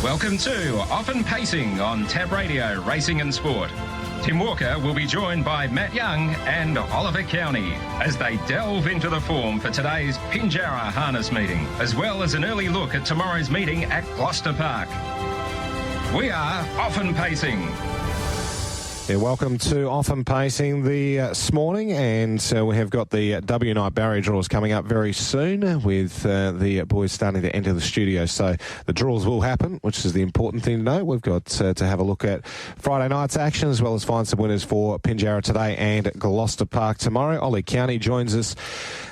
Welcome to Often Pacing on Tab Radio Racing and Sport. Tim Walker will be joined by Matt Young and Oliver Cownie as they delve into the form for today's Pinjarra harness meeting, as well as an early look at tomorrow's meeting at Gloucester Park. We are Often Pacing. Yeah, welcome to Often Pacing this morning, and we have got the W Night barrier draws coming up very soon with the boys starting to enter the studio. So the draws will happen, which is the important thing to know. We've got to have a look at Friday night's action as well as find some winners for Pinjarra today and Gloucester Park tomorrow. Oli Cownie joins us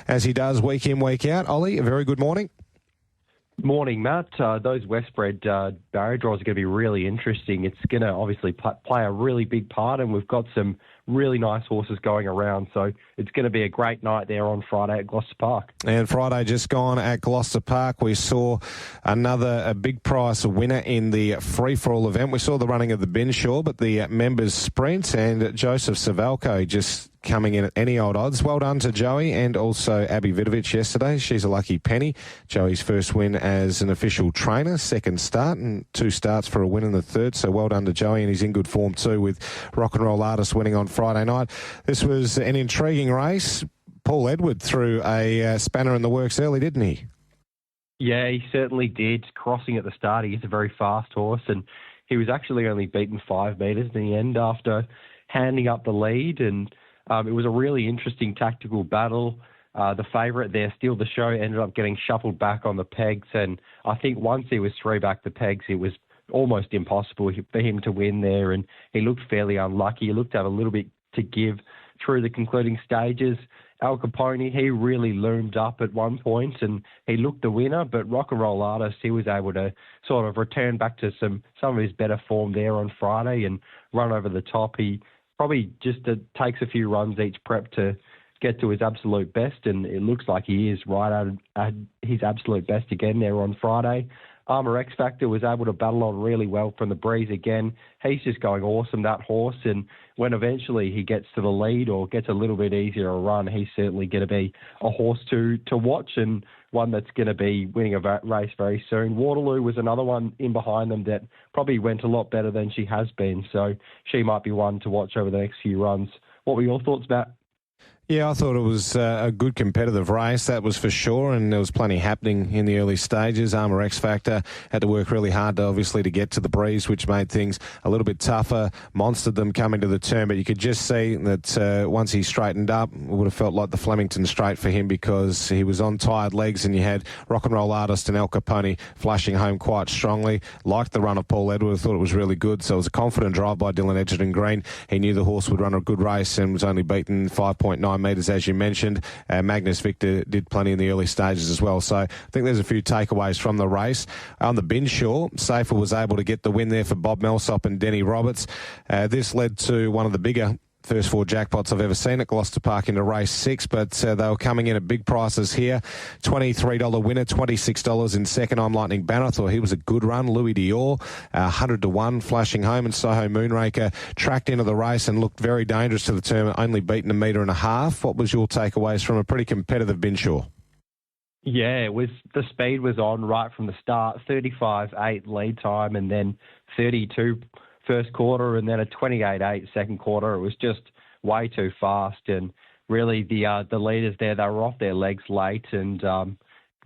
as he does week in, week out. Oli, a very good morning. Morning, Matt. Those Westbred barrier draws are going to be really interesting. It's going to obviously play a really big part, and we've got some really nice horses going around. So it's going to be a great night there on Friday at Gloucester Park. And Friday just gone at Gloucester Park, we saw a big price winner in the free-for-all event. We saw the running of the Binshaw, but the members sprint, and Joseph Savalco just coming in at any old odds. Well done to Joey and also Abby Vidovic yesterday. She's a lucky penny. Joey's first win as an official trainer, second start, and 2 starts for a win in the third. So well done to Joey, and he's in good form too with Rock and Roll Artist winning on Friday night. This was an intriguing race. Paul Edward threw a spanner in the works early, didn't he? Yeah, he certainly did. Crossing at the start, he's a very fast horse, and he was actually only beaten 5 metres in the end after handing up the lead, and it was a really interesting tactical battle. The favourite there, Steal the Show, ended up getting shuffled back on the pegs, and I think once he was through back the pegs, it was almost impossible for him to win there, and he looked fairly unlucky. He looked to have a little bit to give through the concluding stages. Al Capone, he really loomed up at one point, and he looked the winner, but Rock and Roll Artist, he was able to sort of return back to some of his better form there on Friday and run over the top. He probably just takes a few runs each prep to get to his absolute best, and it looks like he is right at his absolute best again there on Friday. Armour X Factor was able to battle on really well from the breeze again. He's just going awesome, that horse, and when eventually he gets to the lead or gets a little bit easier a run, he's certainly going to be a horse to watch and one that's going to be winning a race very soon. Waterloo was another one in behind them that probably went a lot better than she has been, so she might be one to watch over the next few runs. What were your thoughts, Matt? Yeah, I thought it was a good competitive race, that was for sure, and there was plenty happening in the early stages. Armour X Factor had to work really hard, obviously, to get to the breeze, which made things a little bit tougher, monstered them coming to the turn, but you could just see that once he straightened up, it would have felt like the Flemington Straight for him because he was on tired legs, and you had Rock and Roll Artist and Al Capone flashing home quite strongly. Liked the run of Paul Edward, thought it was really good, so it was a confident drive by Dylan Edgerton Green. He knew the horse would run a good race and was only beaten 5.9 metres, as you mentioned. Magnus Victor did plenty in the early stages as well. So I think there's a few takeaways from the race. On the Binshaw, Safer was able to get the win there for Bob Millsop and Denny Roberts. This led to one of the bigger first 4 jackpots I've ever seen at Gloucester Park into race 6, but they were coming in at big prices here. $23 winner, $26 in second. I'm Lightning Banner. I thought he was a good run. Louis Dior, 100 to 1, flashing home, and Soho Moonraker tracked into the race and looked very dangerous to the turn, only beaten 1.5 metres. What was your takeaways from a pretty competitive Binshaw? Yeah, it was, the speed was on right from the start, 35.8 lead time, and then 32 first quarter, and then a 28.8 second quarter. It was just way too fast, and really the leaders there, they were off their legs late, and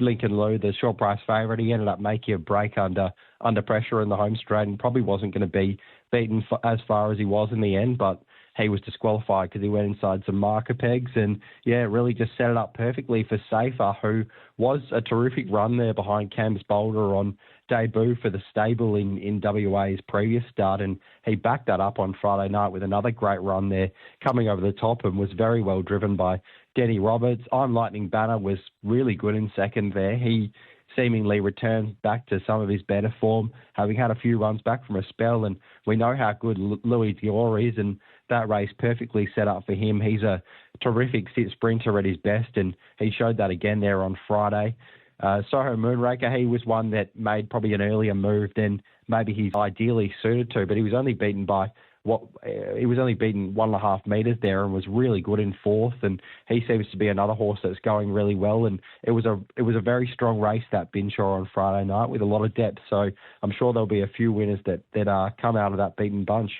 Lincoln Lou, the short price favourite, he ended up making a break under pressure in the home straight and probably wasn't going to be beaten as far as he was in the end, but he was disqualified because he went inside some marker pegs, and yeah, really just set it up perfectly for Safer, who was a terrific run there behind Cam's Boulder on debut for the stable in WA's previous start, and he backed that up on Friday night with another great run there coming over the top and was very well driven by Denny Roberts. I'm Lightning Banner was really good in second there. He seemingly returned back to some of his better form, having had a few runs back from a spell, and we know how good Louis Dior is, and that race perfectly set up for him. He's a terrific sprinter at his best, and he showed that again there on Friday. Soho Moonraker, he was one that made probably an earlier move than maybe he's ideally suited to, but he was only beaten by he was only beaten 1.5 metres there and was really good in fourth. And he seems to be another horse that's going really well. And it was a very strong race, that Binshaw, on Friday night, with a lot of depth. So I'm sure there'll be a few winners that come out of that beaten bunch.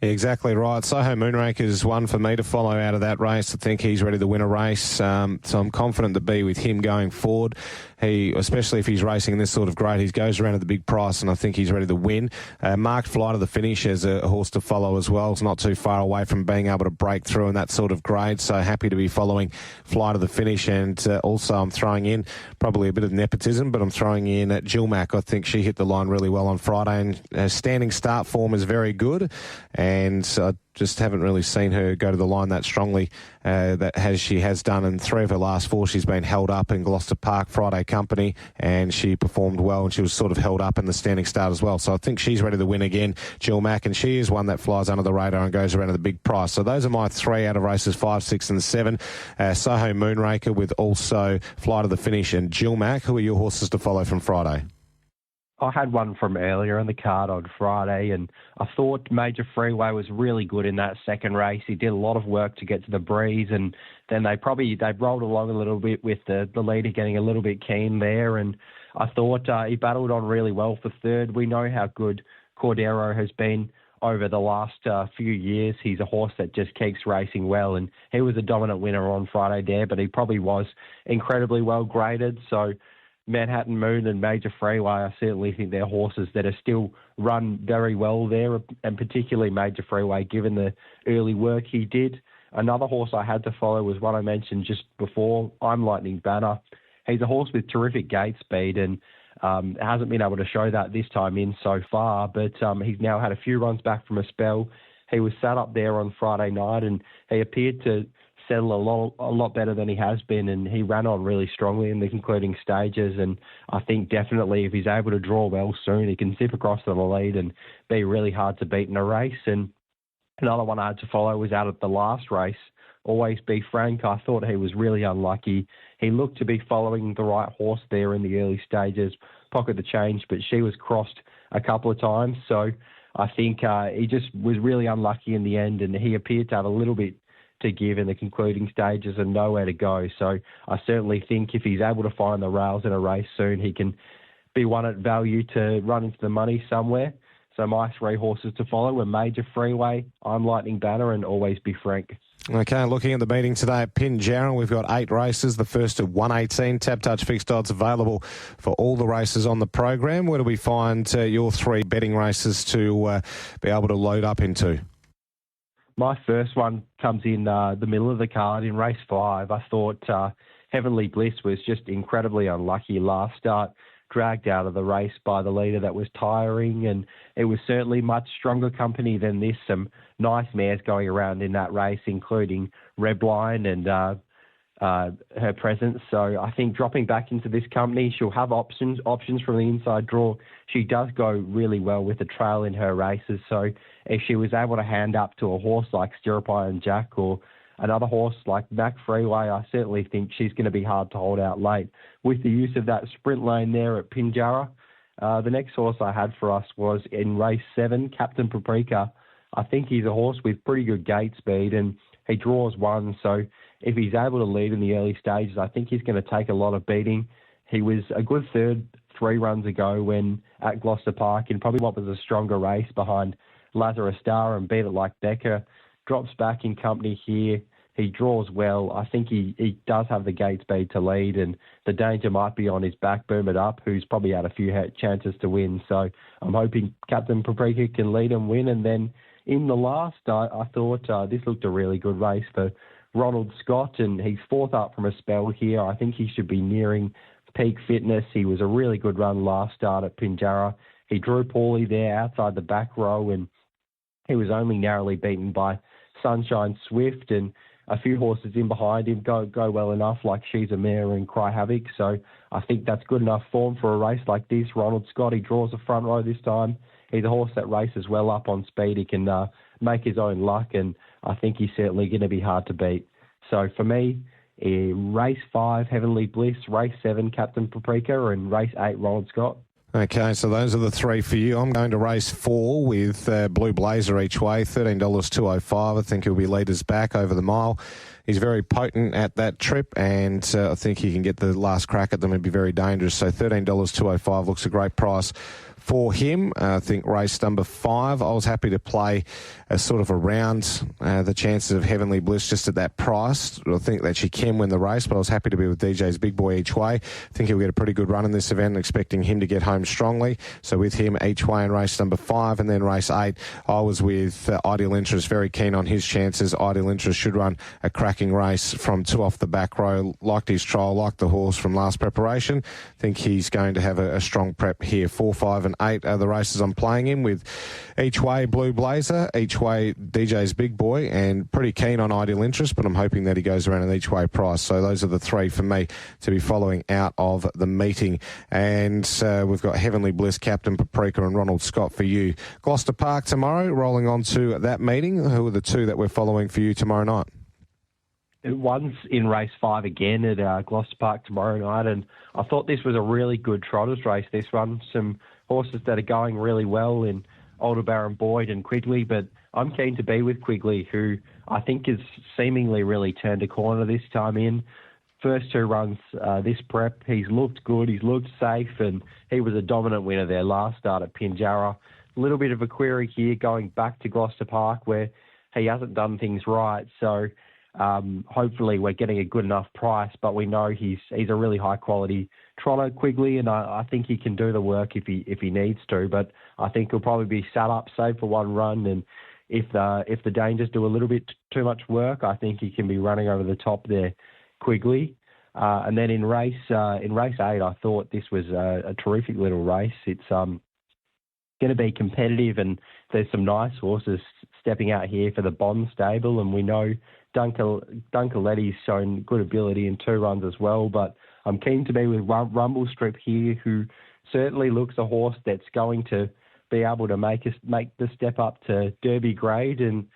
Yeah, exactly right. Soho Moonraker is one for me to follow out of that race. I think he's ready to win a race, so I'm confident to be with him going forward. He, especially if he's racing in this sort of grade, he goes around at the big price, and I think he's ready to win. Marked Fly to the Finish as a horse to follow as well. It's not too far away from being able to break through in that sort of grade, so happy to be following Fly to the Finish. And also I'm throwing in probably a bit of nepotism, but I'm throwing in Jill Mack. I think she hit the line really well on Friday, and her standing start form is very good. And I just haven't really seen her go to the line that strongly she has done. In 3 of her last 4, she's been held up in Gloucester Park Friday Company, and she performed well, and she was sort of held up in the standing start as well. So I think she's ready to win again, Jill Mack, and she is one that flies under the radar and goes around at the big price. So those are my 3 out of races 5, 6 and 7. Soho Moonraker with also Fly to the Finish and Jill Mack. Who are your horses to follow from Friday? I had one from earlier in the card on Friday, and I thought Major Freeway was really good in that second race. He did a lot of work to get to the breeze, and then they rolled along a little bit with the leader getting a little bit keen there, and I thought he battled on really well for third. We know how good Cordero has been over the last few years. He's a horse that just keeps racing well, and he was a dominant winner on Friday there, but he probably was incredibly well graded. So Manhattan Moon and Major Freeway, I certainly think they're horses that are still run very well there, and particularly Major Freeway, given the early work he did. Another horse I had to follow was one I mentioned just before, I'm Lightning Banner. He's a horse with terrific gate speed, and hasn't been able to show that this time in so far, but he's now had a few runs back from a spell. He was sat up there on Friday night, and he appeared to settle a lot better than he has been, and he ran on really strongly in the concluding stages. And I think definitely if he's able to draw well soon, he can zip across to the lead and be really hard to beat in a race. And another one I had to follow was out at the last race, Always Be Frank. I thought he was really unlucky. He looked to be following the right horse there in the early stages, Pocket the Change, but she was crossed a couple of times. So I think he just was really unlucky in the end, and he appeared to have a little bit to give in the concluding stages and nowhere to go. So I certainly think if he's able to find the rails in a race soon, he can be one at value to run into the money somewhere. So my 3 horses to follow were Major Freeway, I'm Lightning Banner, and Always Be Frank. Okay, looking at the meeting today at Pinjarra, we've got 8 races. The first at 118. Tap Touch fixed odds available for all the races on the program. Where do we find your 3 betting races to be able to load up into? My first one comes in the middle of the card in race 5. I thought Heavenly Bliss was just incredibly unlucky last start, dragged out of the race by the leader that was tiring, and it was certainly much stronger company than this. Some nice mares going around in that race, including Redline and her presence. So I think dropping back into this company, she'll have options from the inside draw. She does go really well with the trail in her races. So if she was able to hand up to a horse like Stirrup Iron Jack or another horse like Mac Freeway, I certainly think she's going to be hard to hold out late. With the use of that sprint lane there at Pinjarra, the next horse I had for us was in race 7, Captain Paprika. I think he's a horse with pretty good gate speed, and he draws 1. So if he's able to lead in the early stages, I think he's going to take a lot of beating. He was a good third 3 runs ago when at Gloucester Park in probably what was a stronger race behind Lazarus Star and Beat It Like Becker. Drops back in company here. He draws well. I think he does have the gate speed to lead, and the danger might be on his back, Boom It Up, who's probably had a few chances to win. So I'm hoping Captain Paprika can lead and win. And then in the last, I thought this looked a really good race for Ronald Scott, and he's 4th up from a spell here. I think he should be nearing peak fitness. He was a really good run last start at Pinjarra. He drew poorly there outside the back row, and he was only narrowly beaten by Sunshine Swift, and a few horses in behind him go well enough, like She's a Mare and Cry Havoc. So I think that's good enough form for a race like this. Ronald Scott, he draws the front row this time. He's a horse that races well up on speed. He can make his own luck, and I think he's certainly going to be hard to beat. So for me, race 5, Heavenly Bliss, race 7, Captain Paprika, and race 8, Ronald Scott. Okay, so those are the three for you. I'm going to race 4 with Blue Blazer each way, $13.205. I think he'll be leaders back over the mile. He's very potent at that trip, and I think he can get the last crack at them and be very dangerous. So $13.205 looks a great price for him. I think race number 5, I was happy to play a sort of around the chances of Heavenly Bliss just at that price. I think that she can win the race, but I was happy to be with DJ's Big Boy each way. I think he'll get a pretty good run in this event, expecting him to get home strongly. So with him each way in race number 5, and then race 8, I was with Ideal Interest, very keen on his chances. Ideal Interest should run a cracking race from 2 off the back row. Liked his trial, liked the horse from last preparation. Think he's going to have a strong prep here. 4, 5 and 8 are the races I'm playing in, with each way Blue Blazer, each way DJ's Big Boy, and pretty keen on Ideal Interest, but I'm hoping that he goes around an each way price. So those are the 3 for me to be following out of the meeting. And we've got Heavenly Bliss, Captain Paprika and Ronald Scott for you. Gloucester Park tomorrow, rolling on to that meeting. Who are the 2 that we're following for you tomorrow night? One's in race 5 again at Gloucester Park tomorrow night, and I thought this was a really good trotters race, this one. Some horses that are going really well in Aldebaran Boyd and Quigley, but I'm keen to be with Quigley, who I think has seemingly really turned a corner this time in. First 2 runs this prep, he's looked good, he's looked safe, and he was a dominant winner there last start at Pinjarra. A little bit of a query here going back to Gloucester Park where he hasn't done things right, so hopefully we're getting a good enough price, but we know he's a really high quality trotter, Quigley, and I think he can do the work if he needs to. But I think he'll probably be sat up, save for 1 run, and if the Dangers do a little bit too much work, I think he can be running over the top there, Quigley. And then in race 8, I thought this was a terrific little race. It's going to be competitive, and there's some nice horses stepping out here for the Bond stable, and we know Dunkerletti's shown good ability in 2 runs as well, but I'm keen to be with Rumble Strip here, who certainly looks a horse that's going to be able to make the step up to Derby grade, and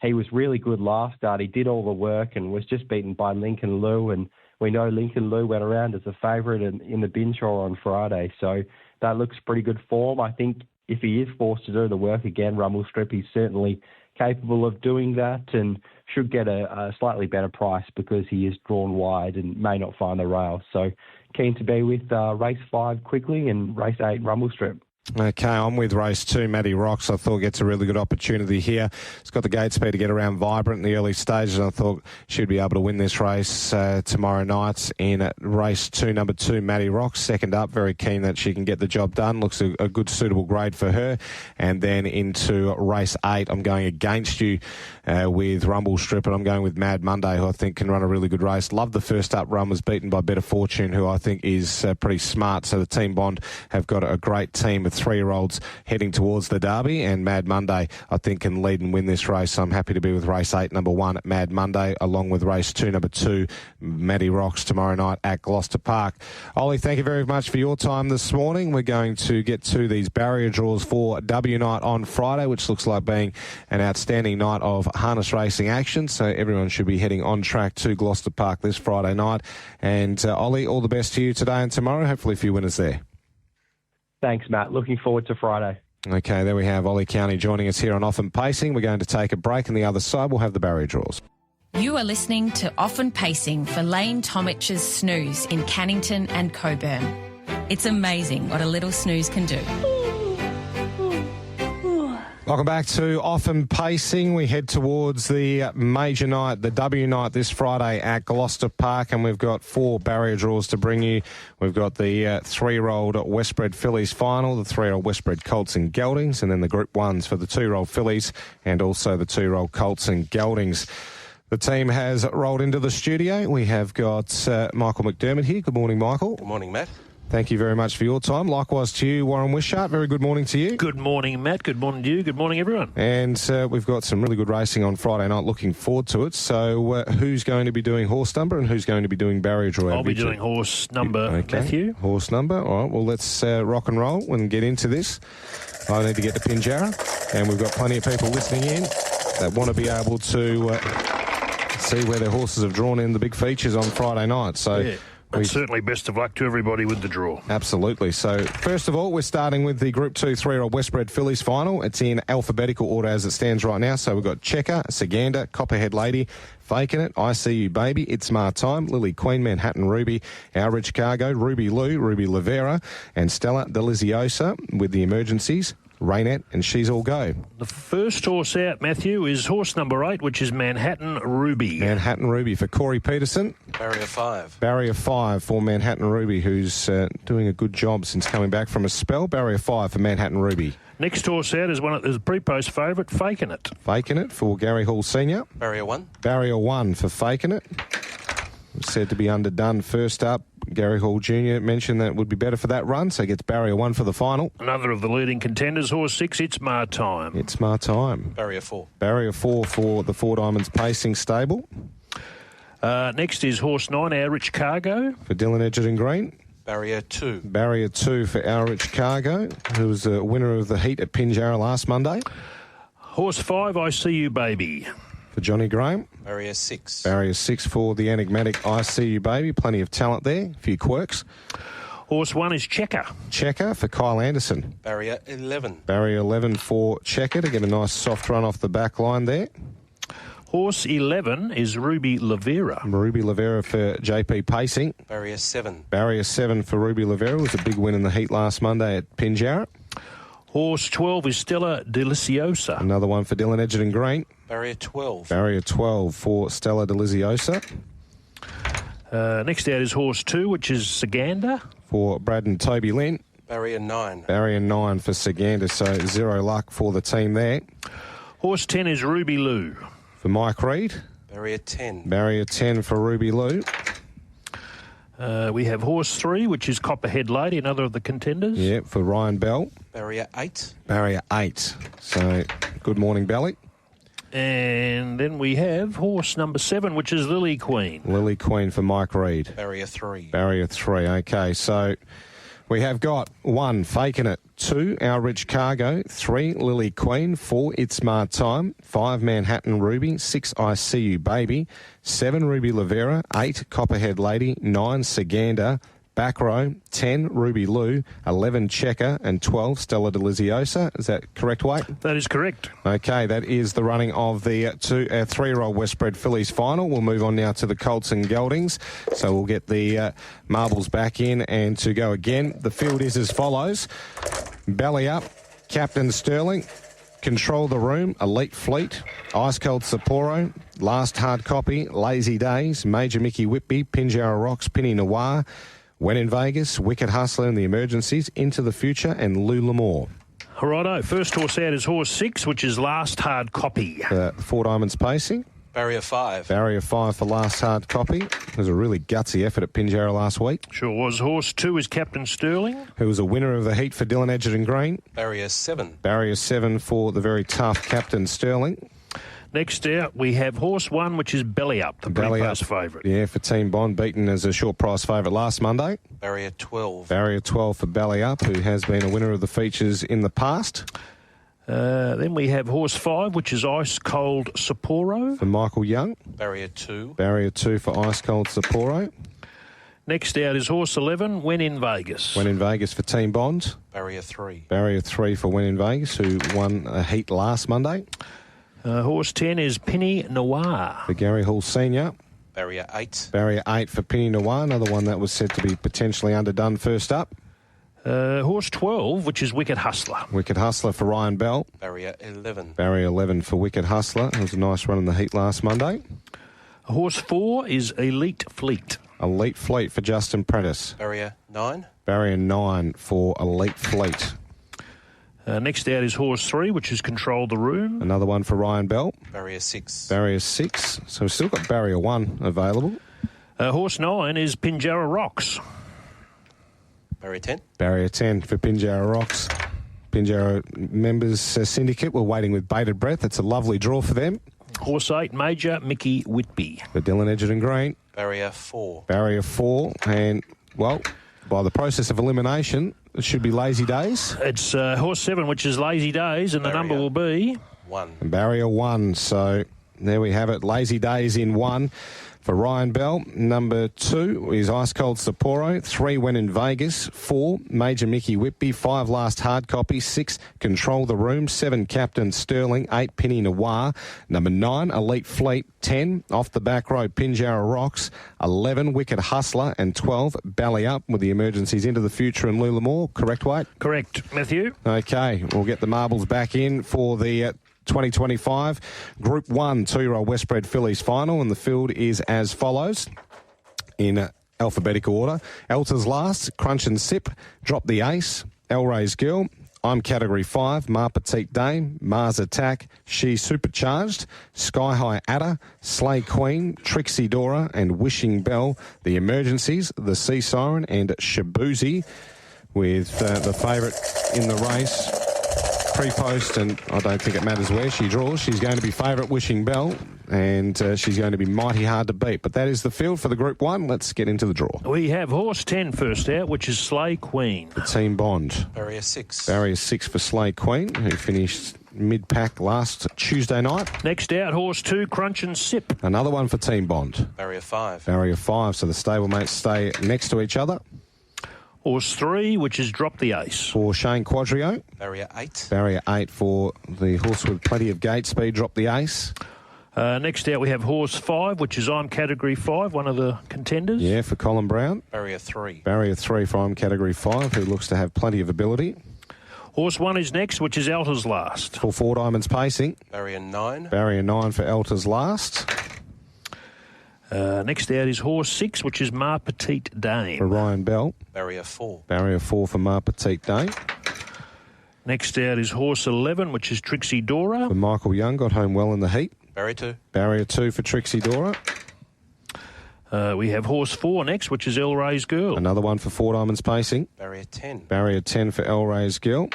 he was really good last start. He did all the work and was just beaten by Lincoln Lou, and we know Lincoln Lou went around as a favourite in the Binshaw on Friday, so that looks pretty good form. I think if he is forced to do the work again, Rumble Strip, he's certainly capable of doing that and should get a slightly better price because he is drawn wide and may not find the rail. So keen to be with race 5 Quickly and race 8 Rumble Strip. Okay, I'm with race 2, Matty Rocks. I thought gets a really good opportunity here. It's got the gate speed to get around Vibrant in the early stages. I thought she'd be able to win this race tomorrow night in race 2, number 2, Matty Rocks. Second up, very keen that she can get the job done. Looks a good suitable grade for her. And then into race 8, I'm going against you with Rumble Strip, and I'm going with Mad Monday, who I think can run a really good race. Love the first up run, was beaten by Better Fortune, who I think is pretty smart. So the Team Bond have got a great team of 3-year-olds heading towards the Derby, and Mad Monday I think can lead and win this race. So I'm happy to be with race 8, number 1, Mad Monday, along with race 2, number 2, Matty Rocks, tomorrow night at Gloucester Park. Ollie, thank you very much for your time this morning. We're going to get to these barrier draws for W night on Friday, which looks like being an outstanding night of harness racing action, so everyone should be heading on track to Gloucester Park this Friday night. And Ollie, all the best to you today and tomorrow. Hopefully a few winners there. Thanks, Matt. Looking forward to Friday. Okay, there we have Oli Cownie joining us here on Off and Pacing. We're going to take a break, and the other side we'll have the barrier draws. You are listening to Off and Pacing for Lane Tomich's Snooze in Cannington and Coburn. It's amazing what a little snooze can do. Welcome back to Off and Pacing. We head towards the major night, the W night, this Friday at Gloucester Park, and we've got 4 barrier draws to bring you. We've got the 3-year-old Westbred Fillies final, the 3-year-old Westbred Colts and Geldings, and then the Group 1s for the 2-year-old Fillies and also the 2-year-old Colts and Geldings. The team has rolled into the studio. We have got Michael McDermott here. Good morning, Michael. Good morning, Matt. Thank you very much for your time. Likewise to you, Warren Wishart. Very good morning to you. Good morning, Matt. Good morning to you. Good morning, everyone. And we've got some really good racing on Friday night. Looking forward to it. So who's going to be doing horse number and who's going to be doing barrier draw? I'll be doing horse number, okay. Matthew. Horse number. All right, well, let's rock and roll and get into this. I need to get to Pinjarra, and we've got plenty of people listening in that want to be able to see where their horses have drawn in the big features on Friday night. So... Yeah. And certainly best of luck to everybody with the draw. Absolutely. So, first of all, we're starting with the Group 2 3-year-old Westbred Fillies final. It's in alphabetical order as it stands right now. So, we've got Checker, Saganda, Copperhead Lady, Faking It, I See You Baby, It's My Time, Lily Queen, Manhattan Ruby, Our Rich Cargo, Ruby Lou, Ruby Lavera, and Stella Deliziosa with the emergencies. Rainette, and She's All Go. The first horse out, Matthew, is horse number 8, which is Manhattan Ruby. Manhattan Ruby for Corey Peterson. Barrier 5. Barrier 5 for Manhattan Ruby, who's doing a good job since coming back from a spell. Barrier 5 for Manhattan Ruby. Next horse out is one of the pre-post favourite, Faking It. Faking It for Gary Hall Senior. Barrier 1. Barrier 1 for Faking It. Said to be underdone first up. Gary Hall Jr. mentioned that it would be better for that run, so gets Barrier 1 for the final. Another of the leading contenders, horse 6, It's My Time. It's My Time. Barrier 4. Barrier 4 for the Four Diamonds Pacing stable. Next is horse 9, Our Rich Cargo. For Dylan Edgerton Green. Barrier 2. Barrier 2 for Our Rich Cargo, who was a winner of the heat at Pinjarra last Monday. Horse 5, I See You Baby. For Johnny Graham. Barrier 6. Barrier 6 for the enigmatic I See You Baby. Plenty of talent there. A few quirks. Horse 1 is Checker. Checker for Kyle Anderson. Barrier 11. Barrier 11 for Checker to get a nice soft run off the back line there. Horse 11 is Ruby Lavera. Ruby Lavera for JP Pacing. Barrier 7. Barrier 7 for Ruby Lavera. Was a big win in the heat last Monday at Pinjarra. Horse 12 is Stella Deliciosa. Another one for Dylan Edgerton Green. Barrier 12. Barrier 12 for Stella Deliciosa. Next out is horse 2, which is Saganda. For Brad and Toby Lynn. Barrier 9. Barrier 9 for Saganda, so zero luck for the team there. Horse 10 is Ruby Lou. For Mike Reid. Barrier 10. Barrier 10 for Ruby Lou. We have horse 3, which is Copperhead Lady, another of the contenders. Yeah, for Ryan Bell. Barrier 8. Barrier 8. So, good morning, Belly. And then we have horse number 7, which is Lily Queen. Lily Queen for Mike Reid. Barrier 3. Barrier 3. Okay, so we have got 1, Faking It. 2, Our Rich Cargo. 3, Lily Queen. 4, It's My Time. 5, Manhattan Ruby. 6, I See You Baby. 7, Ruby Lavera. 8, Copperhead Lady. 9, Saganda. Back row, 10, Ruby Lou, 11, Checker, and 12, Stella Deliciosa. Is that correct, Wade? That is correct. Okay, that is the running of the 3-year-old Westbred Fillies final. We'll move on now to the Colts and Geldings. So we'll get the marbles back in and to go again. The field is as follows. Belly Up, Captain Sterling, Control the Room, Elite Fleet, Ice Cold Sapporo, Last Hard Copy, Lazy Days, Major Mickey Whitby, Pinjarra Rocks, Penny Noir, When in Vegas, Wicked Hustler and the Emergencies, Into the Future, and Lou L'Amour. Righto, first horse out is horse 6, which is Last Hard Copy. Four Diamonds Pacing. Barrier 5. Barrier 5 for Last Hard Copy. It was a really gutsy effort at Pinjarra last week. Sure was. Horse 2 is Captain Sterling. Who was a winner of the heat for Dylan Edgerton Green. Barrier 7. Barrier 7 for the very tough Captain Sterling. Next out, we have horse 1, which is Belly Up, the pre-post favourite. Yeah, for Team Bond, beaten as a short price favourite last Monday. Barrier 12. Barrier 12 for Belly Up, who has been a winner of the features in the past. Then we have horse 5, which is Ice Cold Sapporo. For Michael Young. Barrier 2. Barrier 2 for Ice Cold Sapporo. Next out is horse 11, When in Vegas. When in Vegas for Team Bond. Barrier 3. Barrier 3 for When in Vegas, who won a heat last Monday. Horse 10 is Penny Noir. For Gary Hall Senior. Barrier 8. Barrier 8 for Penny Noir, another one that was said to be potentially underdone first up. Horse 12, which is Wicked Hustler. Wicked Hustler for Ryan Bell. Barrier 11. Barrier 11 for Wicked Hustler. It was a nice run in the heat last Monday. Horse 4 is Elite Fleet. Elite Fleet for Justin Prentice. Barrier 9. Barrier 9 for Elite Fleet. Next out is horse 3, which is Control the Room. Another one for Ryan Bell. Barrier 6. Barrier 6. So we've still got Barrier 1 available. Horse 9 is Pinjarra Rocks. Barrier 10. Barrier 10 for Pinjarra Rocks. Pinjarra members syndicate were waiting with bated breath. It's a lovely draw for them. Horse 8, Major Mickey Whitby. For Dylan Edgerton Green. Barrier 4. Barrier 4. And, well, by the process of elimination, it should be Lazy Days. It's horse 7, which is Lazy Days, and the number will be 1. And Barrier 1. So there we have it. Lazy Days in 1. For Ryan Bell, number 2 is Ice Cold Sapporo. 3 When in Vegas. 4 Major Mickey Whitby. 5 Last Hard Copy. 6 Control the Room. 7 Captain Sterling. 8 Penny Noir. Number 9 Elite Fleet. 10 Off the Back Road Pinjarra Rocks. 11 Wicked Hustler. And 12 Bally Up with the emergencies into the future and Lulamore. Correct, Wade? Correct, Matthew. Okay, we'll get the marbles back in for the 2025 Group 1 2-year-old Westbred Fillies final, and the field is as follows in alphabetical order. Elter's Last, Crunch and Sip, Drop the Ace, El Ray's Girl, I'm Category 5, Ma Petite Dame, Mars Attack, She Supercharged, Sky High Adder, Slay Queen, Trixie Dora and Wishing Bell. The emergencies, the Sea Siren and Shabuzi, with the favourite in the race pre-post, and I don't think it matters where she draws. She's going to be favourite Wishing Bell, and she's going to be mighty hard to beat. But that is the field for the Group 1. Let's get into the draw. We have horse 10 first out, which is Slay Queen. The Team Bond. Barrier 6. Barrier 6 for Slay Queen, who finished mid-pack last Tuesday night. Next out, horse 2, Crunch and Sip. Another one for Team Bond. Barrier 5. Barrier 5, so the stablemates stay next to each other. Horse 3, which is Drop the Ace. For Shane Quadrio. Barrier 8. Barrier 8 for the horse with plenty of gate speed, Drop the Ace. Next out, we have horse 5, which is I'm Category 5, one of the contenders. Yeah, for Colin Brown. Barrier 3. Barrier 3 for I'm Category 5, who looks to have plenty of ability. Horse 1 is next, which is Elter's Last. For 4 Diamonds Pacing. Barrier 9. Barrier 9 for Elter's Last. Next out is horse 6, which is Ma Petite Dame. For Ryan Bell. Barrier 4. Barrier 4 for Ma Petite Dame. Next out is horse 11, which is Trixie Dora. For Michael Young, got home well in the heat. Barrier 2. Barrier 2 for Trixie Dora. We have horse 4 next, which is El Ray's Girl. Another one for 4 Diamonds Pacing. Barrier 10. Barrier 10 for El Ray's Girl.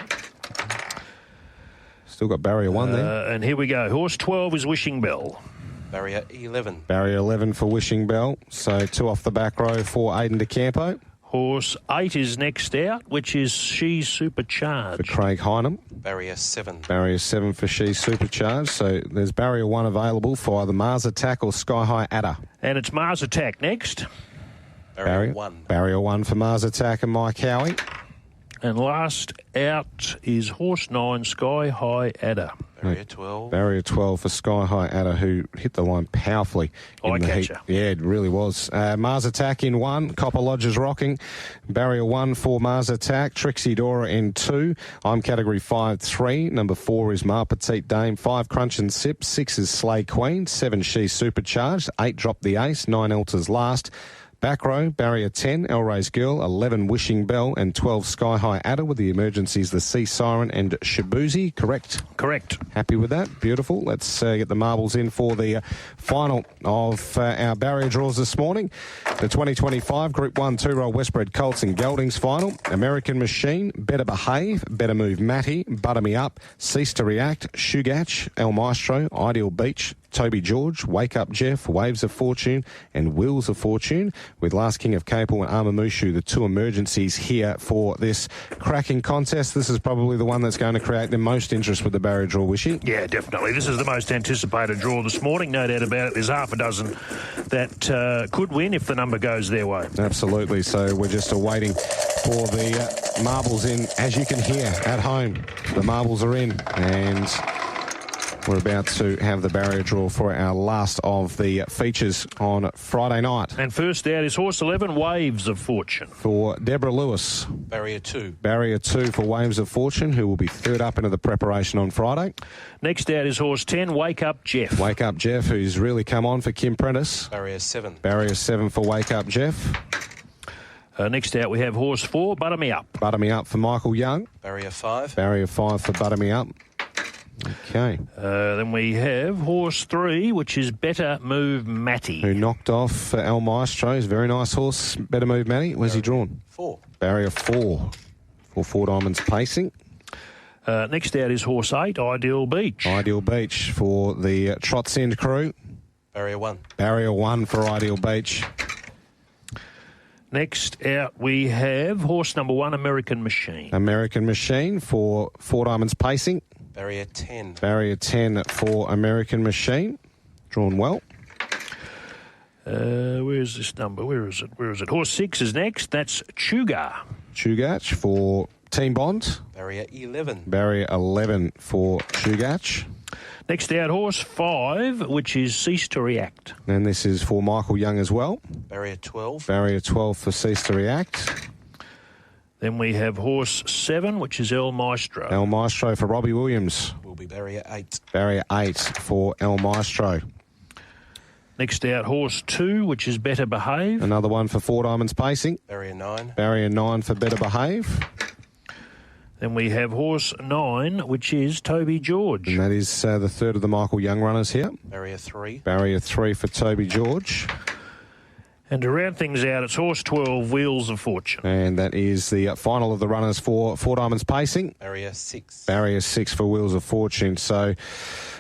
Still got barrier 1 there. And here we go. Horse 12 is Wishing Bell. Barrier 11. Barrier 11 for Wishing Bell. So 2 off the back row for Aidan DeCampo. Horse 8 is next out, which is She Supercharged. For Craig Hynam. Barrier 7. Barrier 7 for She Supercharged. So there's barrier 1 available for either Mars Attack or Sky High Adder. And it's Mars Attack next. Barrier 1. Barrier 1 for Mars Attack and Mike Howie. And last out is horse 9, Sky High Adder. Barrier 12. Barrier 12 for Sky High Adder, who hit the line powerfully in the heat. Eye-catcher. Yeah, it really was. Mars Attack in 1, Copper Lodges rocking. Barrier 1 for Mars Attack, Trixie Dora in 2. I'm Category 5, 3. Number 4 is Ma Petite Dame. 5 Crunch and Sip. 6 is Slay Queen. 7 She Supercharged. 8 Drop the Ace. 9 Elter's Last. Back row, Barrier 10, El Ray's Girl, 11 Wishing Bell, and 12 Sky High Adder with the emergencies, the Sea Siren and Shabuzi. Correct? Correct. Happy with that? Beautiful. Let's get the marbles in for the final of our barrier draws this morning. The 2025 Group 1 2-year-old Westbred Colts and Geldings final. American Machine, Better Behave, Better Move Matty, Butter Me Up, Cease to React, Shugach, El Maestro, Ideal Beach, Toby George, Wake Up Jeff, Waves of Fortune and Wheels of Fortune, with Last King of Capel and Amamushu, the 2 emergencies here for this cracking contest. This is probably the one that's going to create the most interest with the barrier draw, Wishy. Yeah, definitely. This is the most anticipated draw this morning, no doubt about it. There's half a dozen that could win if the number goes their way. Absolutely. So we're just awaiting for the marbles in. As you can hear at home, the marbles are in, and we're about to have the barrier draw for our last of the features on Friday night. And first out is horse 11, Waves of Fortune. For Deborah Lewis. Barrier 2. Barrier 2 for Waves of Fortune, who will be third up into the preparation on Friday. Next out is horse 10, Wake Up Jeff. Wake Up Jeff, who's really come on for Kim Prentice. Barrier 7. Barrier 7 for Wake Up Jeff. Next out we have horse 4, Butter Me Up. Butter Me Up for Michael Young. Barrier 5. Barrier 5 for Butter Me Up. Okay. Then we have horse 3, which is Better Move Matty. Who knocked off El Maestro. He's a very nice horse. Better Move Matty. Where's he drawn? 4. Barrier 4 for 4 Diamonds Pacing. Next out is horse 8, Ideal Beach. Ideal Beach for the Trots End crew. Barrier 1. Barrier 1 for Ideal Beach. Next out we have horse number 1, American Machine. American Machine for 4 Diamonds Pacing. Barrier 10. Barrier 10 for American Machine. Drawn well. Where's this number? Where is it? Horse 6 is next. That's Chugach for Team Bond. Barrier 11. Barrier 11 for Chugach. Next out, horse 5, which is Cease to React. And this is for Michael Young as well. Barrier 12. Barrier 12 for Cease to React. Then we have horse 7, which is El Maestro. El Maestro for Robbie Williams. Will be barrier 8. Barrier 8 for El Maestro. Next out, horse 2, which is Better Behave. Another one for Four Diamonds Pacing. Barrier 9. Barrier 9 for Better Behave. Then we have horse 9, which is Toby George. And that is the third of the Michael Young runners here. Barrier 3. Barrier 3 for Toby George. And to round things out, it's horse 12, Wheels of Fortune. And that is the final of the runners for Four Diamonds Pacing. Barrier 6. Barrier 6 for Wheels of Fortune. So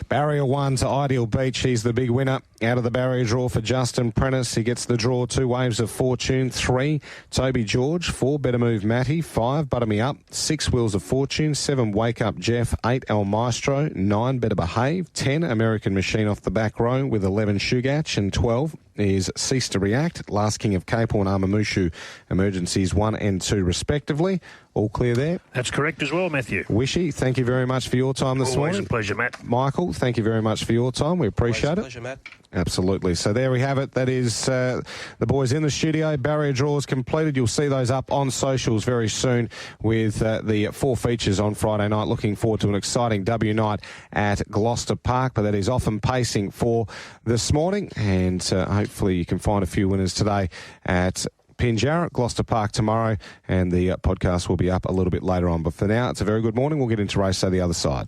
Barrier 1 to Ideal Beach. He's the big winner. Out of the barrier draw for Justin Prentice. He gets the draw. 2 Waves of Fortune. 3 Toby George. 4 Better Move Matty. 5 Butter Me Up. 6 Wheels of Fortune. 7 Wake Up Jeff. 8 El Maestro. 9 Better Behave. 10 American Machine off the back row with 11 Shugach. And 12 is Cease to React. Last King of Cape Horn, Amamushu. Emergencies 1 and 2 respectively. All clear there? That's correct as well, Matthew. Wishy, thank you very much for your time this Always morning. a pleasure, Matt. Michael, thank you very much for your time. We appreciate Always a it. pleasure, Matt. Absolutely. So there we have it. That is the boys in the studio. Barrier draws completed. You'll see those up on socials very soon with the 4 features on Friday night. Looking forward to an exciting W night at Gloucester Park. But that is often pacing for this morning. And hopefully you can find a few winners today at Pinjarra, Gloucester Park tomorrow. And the podcast will be up a little bit later on. But for now, it's a very good morning. We'll get into race day the other side.